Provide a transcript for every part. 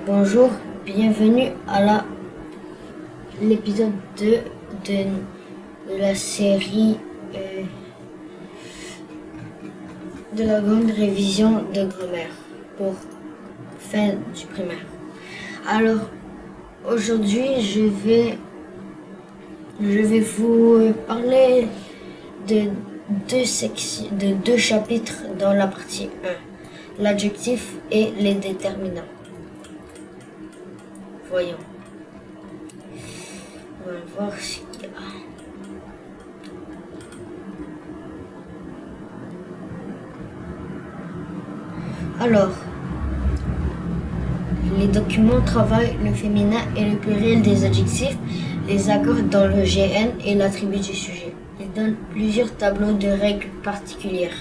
Bonjour, bienvenue à l'épisode 2 de la série de la grande révision de grammaire pour fin du primaire. Alors, aujourd'hui, je vais vous parler de deux chapitres dans la partie 1, l'adjectif et les déterminants. Voyons. On va voir ce qu'il y a. Alors, les documents travaillent le féminin et le pluriel des adjectifs, les accordent dans le GN et l'attribut du sujet. Ils donnent plusieurs tableaux de règles particulières.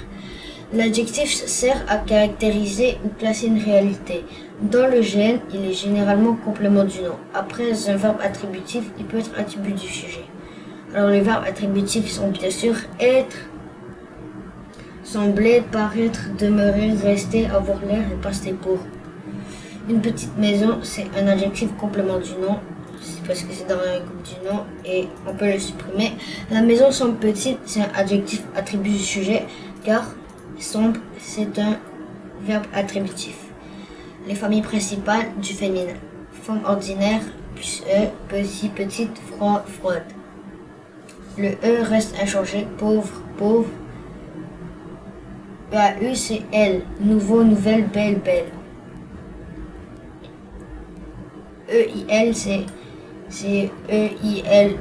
L'adjectif sert à caractériser ou placer une réalité. Dans le GN, il est généralement complément du nom. Après un verbe attributif, il peut être attribut du sujet. Alors les verbes attributifs sont bien sûr être, sembler, paraître, demeurer, rester, avoir l'air et passer pour. Une petite maison, c'est un adjectif complément du nom. C'est parce que c'est dans un groupe du nom et on peut le supprimer. La maison semble petite, c'est un adjectif attribut du sujet car sombre, c'est un verbe attributif. Les familles principales du féminin. Forme ordinaire plus E, petit, petite, froid, froide. Le E reste inchangé, pauvre, pauvre. EAU c'est elle, nouveau, nouvelle, belle, belle. EIL c'est EILLE.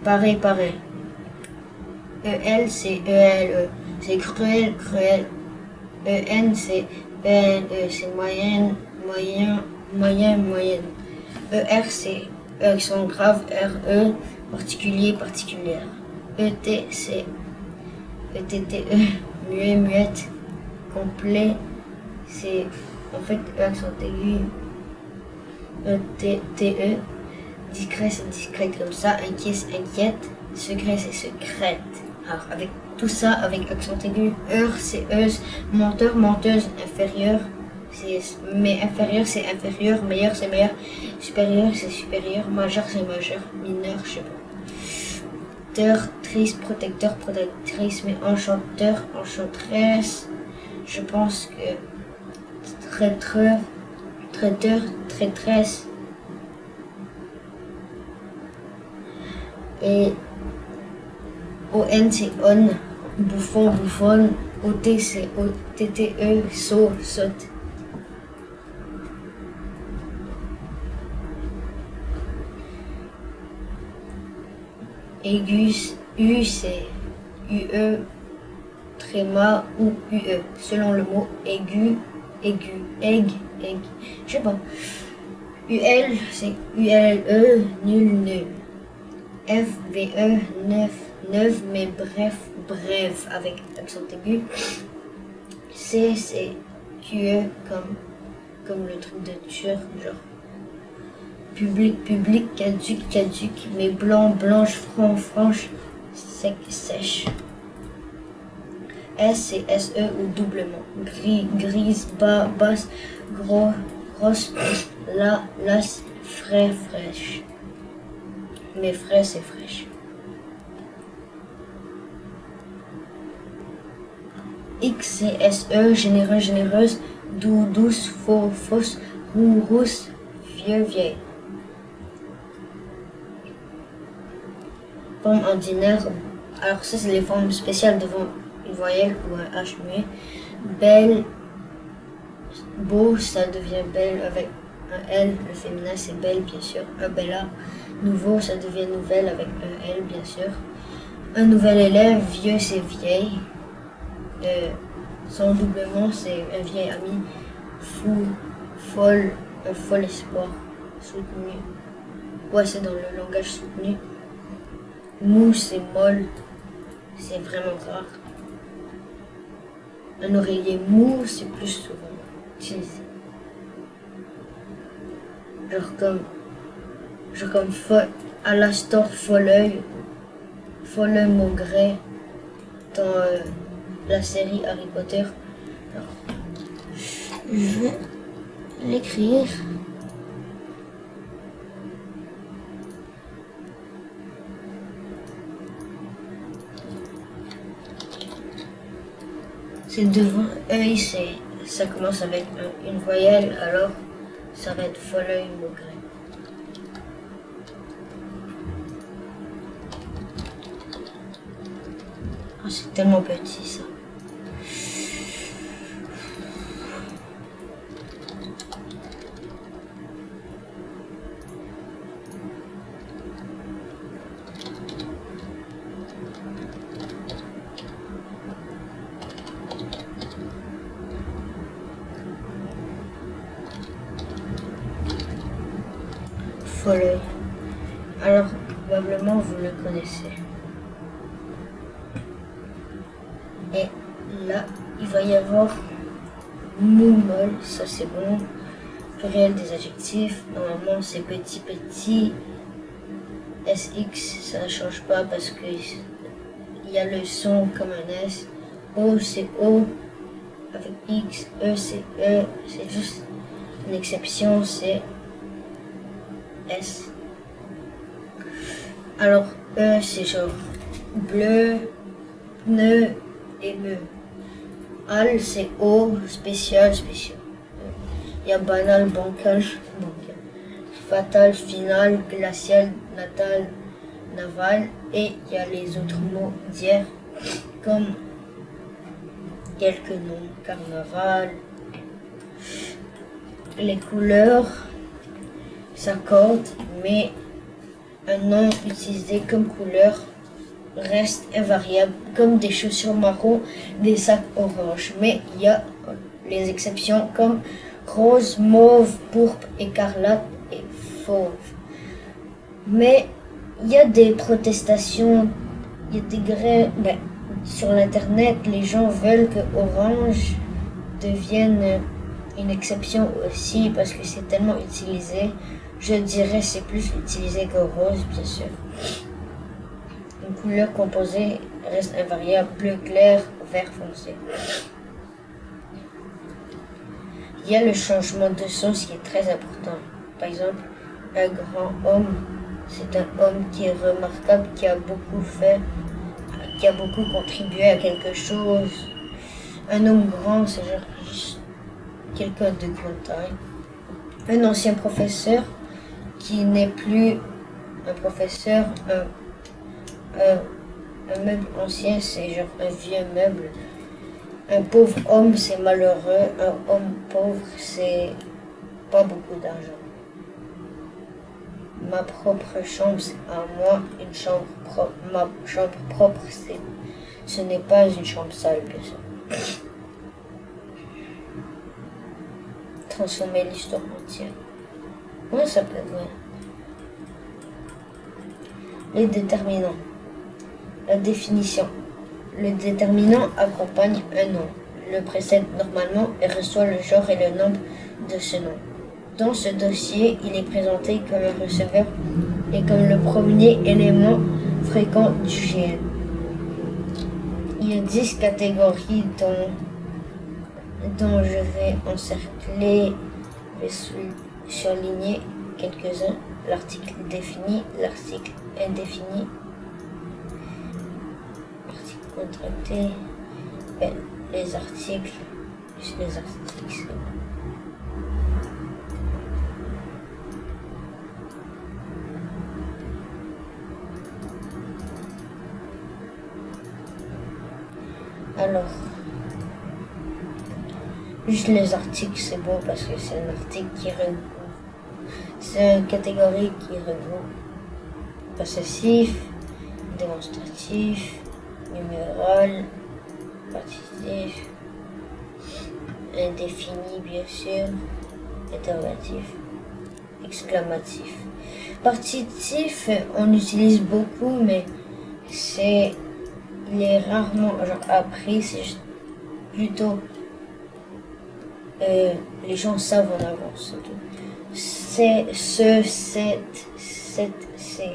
Pareil, pareil. EL c'est ELE. C'est cruel, cruel. EN c'est ENE. C'est moyenne, moyen, moyen, moyenne. ER c'est accent grave, RE, particulier, particulière. ET c'est ETTE, muet, muette, complet, c'est en fait accent aigu. ETTE, discret c'est discrète comme ça, inquiet c'est inquiète, secret c'est secrète. Alors avec tout ça, avec accent aigu, heure c'est euse, menteur, menteuse, inférieur, mais inférieur c'est inférieur, meilleur c'est meilleur, supérieur c'est supérieur, majeur c'est majeur, mineur je sais pas. Triste, protecteur, protectrice, mais enchanteur, enchanteresse, je pense que traiteur, traiteur, traîtresse. Et ON c'est on, bouffon, bouffonne, OT c'est OTTE, saut, saute. Aigus, U c'est UE, tréma ou UE, selon le mot aigu, aigu, aigue, je sais pas. UL c'est ULE, nul, nul. FVE, neuf, neuf, mais bref, bref, avec accent aigu. C c'est QE, comme le truc de tueur, genre. Public, public, caduc, caduc, mais blanc, blanche, franc, franche, sec, sèche. S c'est SE ou doublement. Gris, grise, bas, basse, gros, grosse, là, las, frais, fraîche. Mais frais c'est fraîche. X c'est SE, généreux, généreuse, doux, douce, faux, fausse, roux, rousse, vieux, vieille. Forme ordinaire, alors ça c'est les formes spéciales devant une voyelle ou un H muet. Belle, beau, ça devient belle avec un L, le féminin c'est belle bien sûr. Un bella, nouveau, ça devient nouvelle avec un L bien sûr. Un nouvel élève, vieux c'est vieille. Son doublement c'est un vieil ami. Fou, folle, un fol espoir. Soutenu, ouais c'est dans le langage soutenu. Mou c'est molle, c'est vraiment rare. Un oreiller mou c'est plus souvent utilisé. Genre comme Alastor Folleuil, Folleuil Maugret dans la série Harry Potter. Alors, Je vais l'écrire. C'est devant œil, ça commence avec une voyelle, alors ça va être Foleuil Maugret. Oh, c'est tellement petit ça. Foleuil. Alors, probablement vous le connaissez. Et là, il va y avoir moumol, ça c'est bon. Pluriel des adjectifs, normalement c'est petit petit. SX, ça ne change pas parce que il y a le son comme un S. O c'est O avec X, E c'est E, c'est juste une exception, c'est S. Alors E c'est genre bleu, pneu et me. Al c'est O, spécial, spécial. Il y a banal, bancal, bancal. Fatal, final, glacial, natal, naval. Et il y a les autres mots d'hier comme quelques noms, carnaval. Les couleurs s'accordent, mais un nom utilisé comme couleur reste invariable, comme des chaussures marron, des sacs orange. Mais il y a les exceptions comme rose, mauve, pourpre, écarlate et fauve. Mais il y a des protestations, il y a des grèves. Sur l'internet, les gens veulent que orange devienne une exception aussi parce que c'est tellement utilisé. Je dirais c'est plus utilisé que rose, bien sûr. Une couleur composée reste invariable, bleu clair, vert foncé. Il y a le changement de sens qui est très important. Par exemple, un grand homme, c'est un homme qui est remarquable, qui a beaucoup fait, qui a beaucoup contribué à quelque chose. Un homme grand, c'est genre juste quelqu'un de grande taille. Un ancien professeur qui n'est plus un professeur, un meuble ancien, c'est genre un vieux meuble. Un pauvre homme, c'est malheureux. Un homme pauvre, c'est pas beaucoup d'argent. Ma propre chambre, c'est à moi. Une chambre propre. Ma chambre propre, ce n'est pas une chambre sale, bien sûr. Transformer l'histoire entière. Ouais, ça peut être vrai. Les déterminants. La définition. Le déterminant accompagne un nom, le précède normalement et reçoit le genre et le nombre de ce nom. Dans ce dossier, il est présenté comme un receveur et comme le premier élément fréquent du GN. Il y a 10 catégories dont je vais encercler, je vais surligner quelques-uns. L'article défini, l'article indéfini, contracté, les articles, alors, juste les articles c'est bon parce que c'est un article qui regroupe, c'est une catégorie qui regroupe possessif, démonstratif, numéral, partitif, indéfini bien sûr, interrogatif, exclamatif. Partitif, on utilise beaucoup, mais il est rarement appris, c'est plutôt les gens savent en avance. C'est ce, cette, c'est.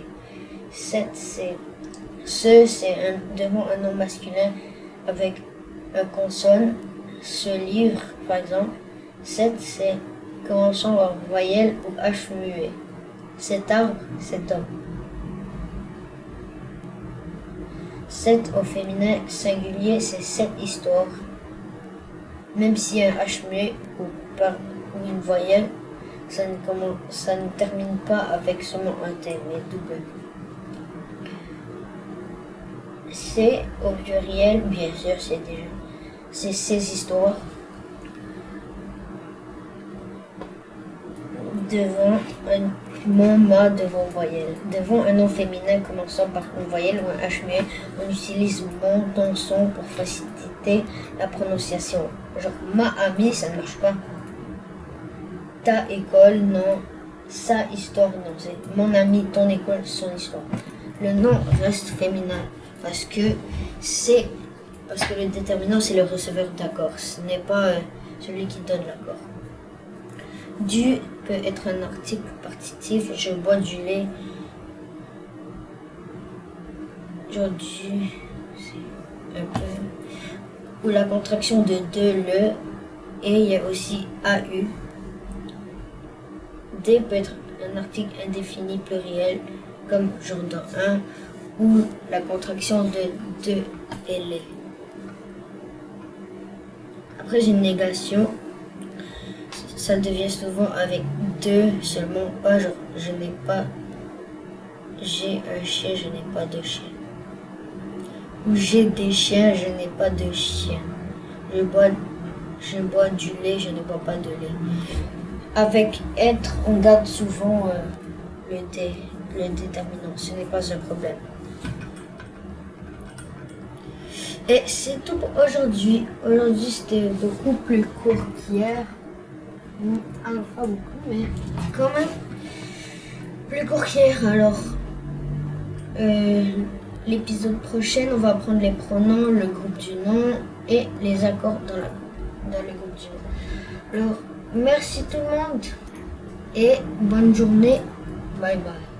Ce, c'est devant un nom masculin avec un consonne. Ce livre, par exemple, 7, c'est commençant par voyelle ou H muet. Cet arbre, cet homme. 7 au féminin singulier, c'est cette histoire. Même s'il y a un H muet ou une voyelle, ça ne termine pas avec seulement un T, mais double. C'est au pluriel, bien sûr, c'est ces histoires. Devant mon ma devant voyelle. Devant un nom féminin commençant par une voyelle ou un H muet, on utilise mon, ton, son pour faciliter la prononciation. Genre ma amie, ça ne marche pas. Ta école, non. Sa histoire, non. C'est mon ami, ton école, son histoire. Le nom reste féminin parce que le déterminant, c'est le receveur d'accord. Ce n'est pas celui qui donne l'accord. Du peut être un article partitif. Je bois du lait. Genre du, c'est un peu. Ou la contraction de le. Et il y a aussi AU. D peut être un article indéfini pluriel, comme genre dans un, ou la contraction de et les. Après, j'ai une négation. Ça devient souvent avec deux seulement, pas genre je n'ai pas, j'ai un chien, je n'ai pas de chien. Ou j'ai des chiens, je n'ai pas de chien. Je bois du lait, je ne bois pas de lait. Avec être, on garde souvent le déterminant, ce n'est pas un problème. Et c'est tout pour aujourd'hui. Aujourd'hui, c'était beaucoup plus court qu'hier. Alors, pas beaucoup, mais quand même plus court qu'hier. Alors, l'épisode prochain, on va apprendre les pronoms, le groupe du nom et les accords dans le groupe du nom. Alors, merci tout le monde et bonne journée. Bye bye.